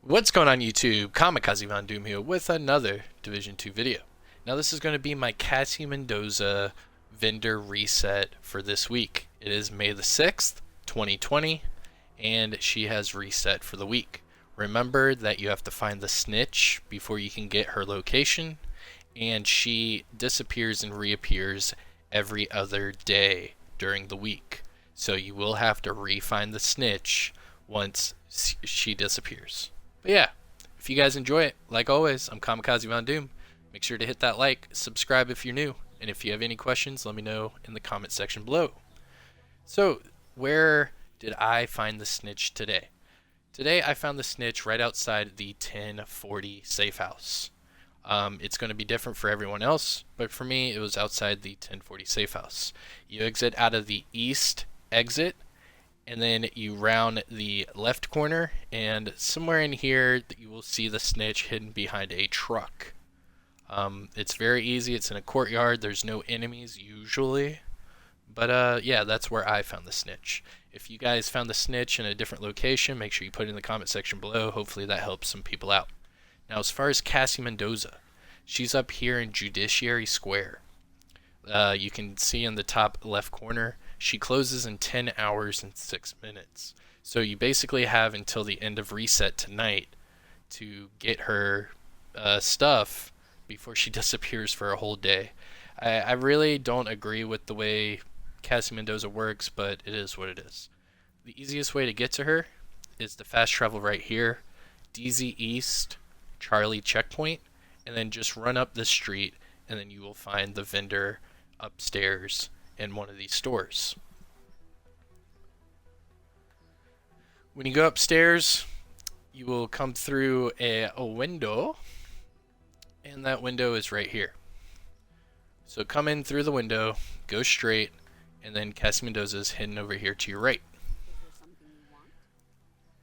What's going on YouTube? Kamikazevondoom here with another Division 2 video. Now this is going to be my Cassie Mendoza vendor reset for this week. It is May the 6th, 2020, and she has reset for the week. Remember that you have to find the Snitch before you can get her location, and she disappears and reappears every other day during the week. So you will have to re-find the Snitch once she disappears. But yeah, if you guys enjoy it, like always, I'm Kamikazevondoom. Make sure to hit that like, subscribe if you're new, and if you have any questions, let me know in the comment section below. So, where did I find the Snitch today? Today I found the Snitch right outside the 1040 safe house. It's going to be different for everyone else, but for me it was outside the 1040 safe house. You exit out of the east exit, and then you round the left corner, and somewhere in here you will see the Snitch hidden behind a truck. It's very easy. It's in a courtyard. There's no enemies usually, but yeah, that's where I found the Snitch. If you guys found the Snitch in a different location, make sure you put it in the comment section below. Hopefully that helps some people out. Now, as far as Cassie Mendoza, she's up here in Judiciary Square. You can see in the top left corner, she closes in 10 hours and 6 minutes. So you basically have until the end of reset tonight to get her stuff before she disappears for a whole day. I really don't agree with the way Cassie Mendoza works, but it is what it is. The easiest way to get to her is the fast travel right here, DZ East, Charlie checkpoint, and then just run up the street, and then you will find the vendor upstairs in one of these stores. When you go upstairs, you will come through a window, and that window is right here. So come in through the window, go straight, and then Cassie Mendoza is hidden over here to your right.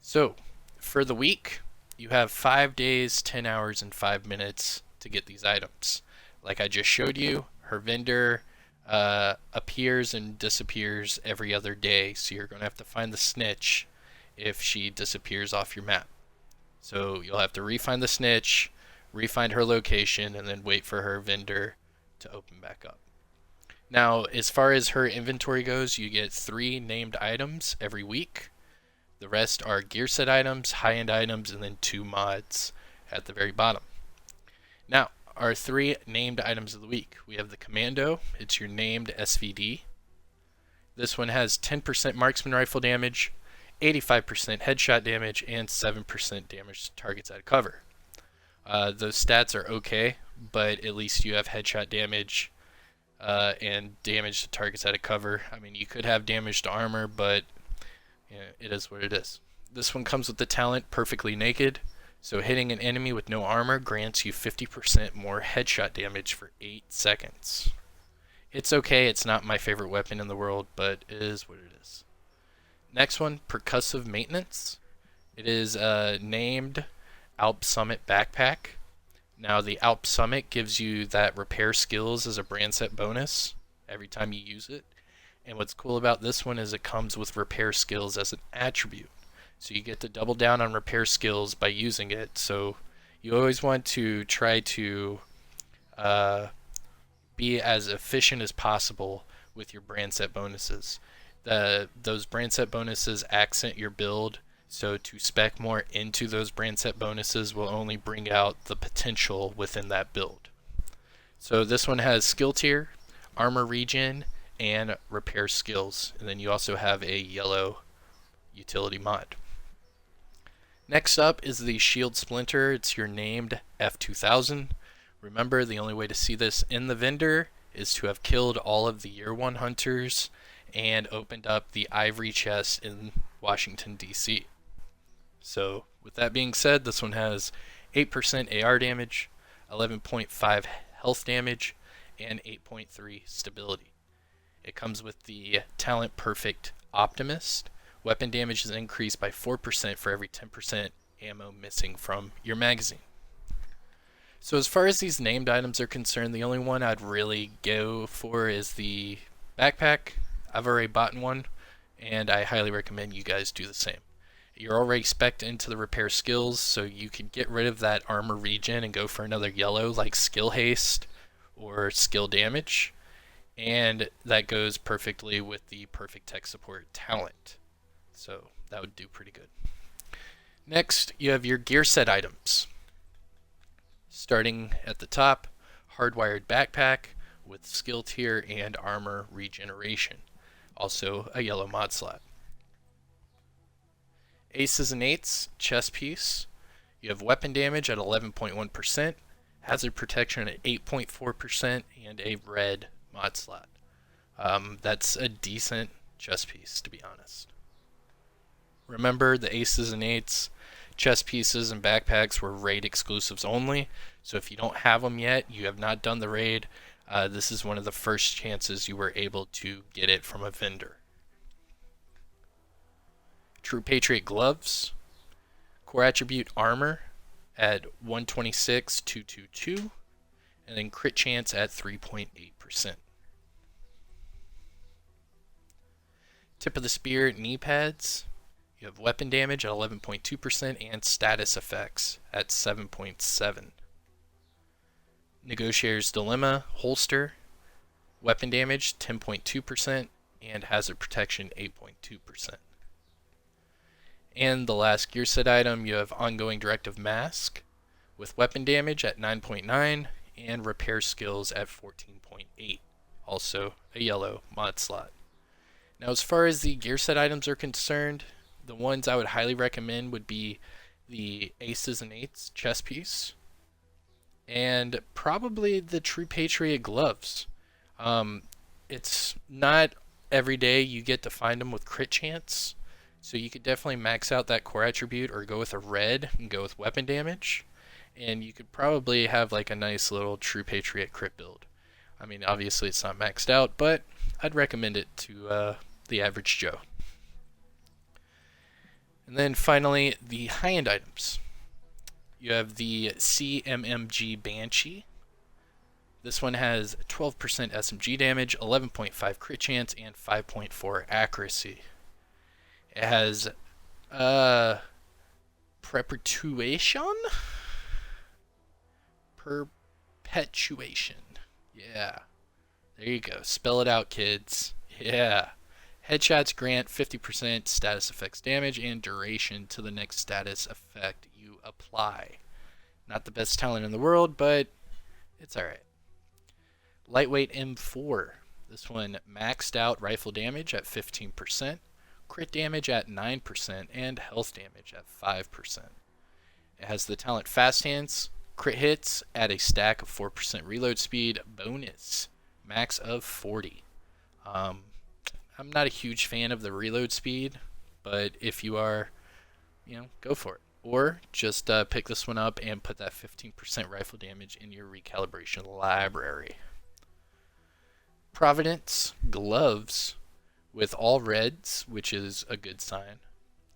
So for the week, you have 5 days, 10 hours, and 5 minutes to get these items. Like I just showed you, her vendor appears and disappears every other day, so you're going to have to find the Snitch if she disappears off your map. So you'll have to re-find the Snitch, re-find her location, and then wait for her vendor to open back up. Now, as far as her inventory goes, you get 3 named items every week. The rest are gear set items, high-end items, and then 2 mods at the very bottom. Now, our 3 named items of the week. We have the Commando. It's your named SVD. This one has 10% marksman rifle damage, 85% headshot damage, and 7% damage to targets out of cover. Those stats are okay, but at least you have headshot damage and damage to targets out of cover. I mean, you could have damage to armor, but you know, it is what it is. This one comes with the talent Perfectly Naked. So hitting an enemy with no armor grants you 50% more headshot damage for 8 seconds. It's okay, it's not my favorite weapon in the world, but it is what it is. Next one, Percussive Maintenance. It is named Alp Summit Backpack. Now the Alp Summit gives you that repair skills as a brand set bonus every time you use it. And what's cool about this one is it comes with repair skills as an attribute. So you get to double down on repair skills by using it. So you always want to try to be as efficient as possible with your brand set bonuses. Those brand set bonuses accent your build, so to spec more into those brand set bonuses will only bring out the potential within that build. So this one has skill tier, armor regen, and repair skills. And then you also have a yellow utility mod. Next up is the Shield Splinter. It's your named F2000. Remember, the only way to see this in the vendor is to have killed all of the Year 1 hunters and opened up the ivory chest in Washington, D.C. So, with that being said, this one has 8% AR damage, 11.5 health damage, and 8.3 stability. It comes with the talent Perfect Optimist. Weapon damage is increased by 4% for every 10% ammo missing from your magazine. So as far as these named items are concerned, the only one I'd really go for is the backpack. I've already bought one, and I highly recommend you guys do the same. You're already spec'd into the repair skills, so you can get rid of that armor regen and go for another yellow like skill haste or skill damage. And that goes perfectly with the perfect tech support talent. So that would do pretty good. Next, you have your gear set items. Starting at the top, hardwired backpack with skill tier and armor regeneration. Also a yellow mod slot. Aces and eights, chest piece. You have weapon damage at 11.1%, hazard protection at 8.4%, and a red mod slot. That's a decent chest piece, to be honest. Remember, the aces and eights, chest pieces, and backpacks were raid exclusives only, so if you don't have them yet, you have not done the raid, this is one of the first chances you were able to get it from a vendor. True Patriot gloves, core attribute armor at 126,222, and then crit chance at 3.8%. Tip of the spear knee pads, you have weapon damage at 11.2% and status effects at 7.7. Negotiator's Dilemma holster, weapon damage 10.2% and hazard protection 8.2%. And the last gear set item, you have ongoing directive mask with weapon damage at 9.9 and repair skills at 14.8. Also a yellow mod slot. Now as far as the gear set items are concerned, the ones I would highly recommend would be the aces and eights chest piece and probably the True Patriot gloves. It's not every day you get to find them with crit chance. So you could definitely max out that core attribute or go with a red and go with weapon damage. And you could probably have like a nice little True Patriot crit build. I mean, obviously it's not maxed out, but I'd recommend it to the average Joe. And then finally, the high-end items. You have the Mg Banshee. This one has 12% SMG damage, 11.5 crit chance, and 5.4 accuracy. It has perpetuation? Perpetuation. Yeah. There you go. Spell it out, kids. Yeah. Headshots grant 50% status effects damage and duration to the next status effect you apply. Not the best talent in the world, but it's alright. Lightweight M4. This one maxed out rifle damage at 15%. Crit damage at 9%, and health damage at 5%. It has the talent Fast Hands, crit hits at a stack of 4% reload speed, bonus, max of 40. I'm not a huge fan of the reload speed, but if you are, go for it. Or just pick this one up and put that 15% rifle damage in your recalibration library. Providence Gloves with all reds, which is a good sign.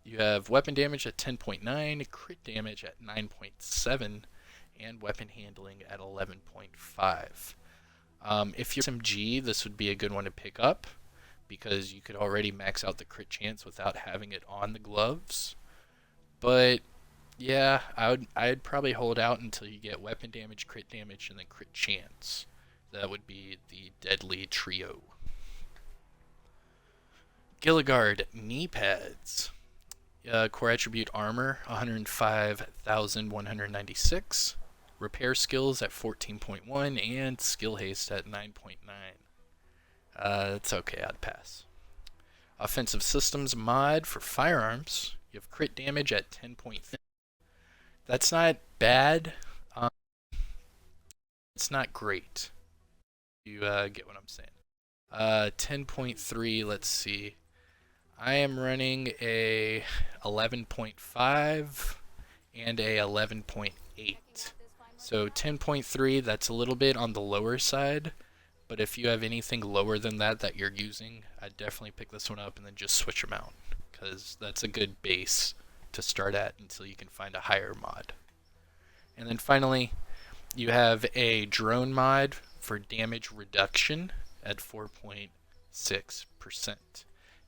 You have weapon damage at 10.9, crit damage at 9.7, and weapon handling at 11.5. If you're SMG, this would be a good one to pick up because you could already max out the crit chance without having it on the gloves. But yeah, I'd probably hold out until you get weapon damage, crit damage, and then crit chance. That would be the deadly trio. Gilligard knee pads. Core attribute armor 105,196. Repair skills at 14.1 and skill haste at 9.9. It's okay, I'd pass. Offensive systems mod for firearms. You have crit damage at 10.3. That's not bad. It's not great. You get what I'm saying. 10.3, let's see. I am running a 11.5 and a 11.8. So 10.3, that's a little bit on the lower side, but if you have anything lower than that you're using, I'd definitely pick this one up and then just switch them out, because that's a good base to start at until you can find a higher mod. And then finally, you have a drone mod for damage reduction at 4.6%.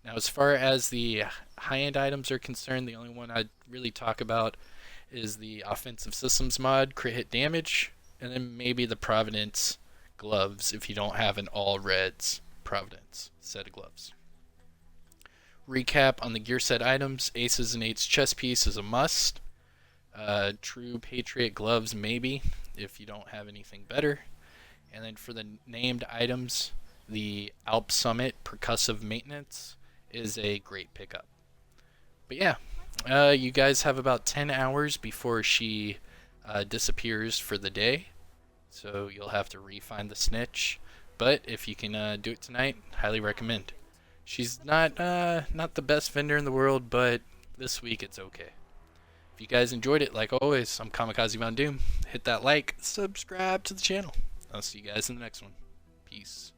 Now, as far as the high-end items are concerned, the only one I'd really talk about is the offensive systems mod, crit hit damage, and then maybe the Providence Gloves if you don't have an all reds Providence set of gloves. Recap on the gear set items: Aces and Eights chest piece is a must. True Patriot gloves maybe if you don't have anything better. And then for the named items, the Alp Summit percussive maintenance is a great pickup. But yeah, you guys have about 10 hours before she disappears for the day, so you'll have to re-find the Snitch. But if you can do it tonight, highly recommend. She's not the best vendor in the world, but this week it's okay. If you guys enjoyed it, like always, I'm Kamikazevondoom. Hit that like, subscribe to the channel. I'll see you guys in the next one. Peace.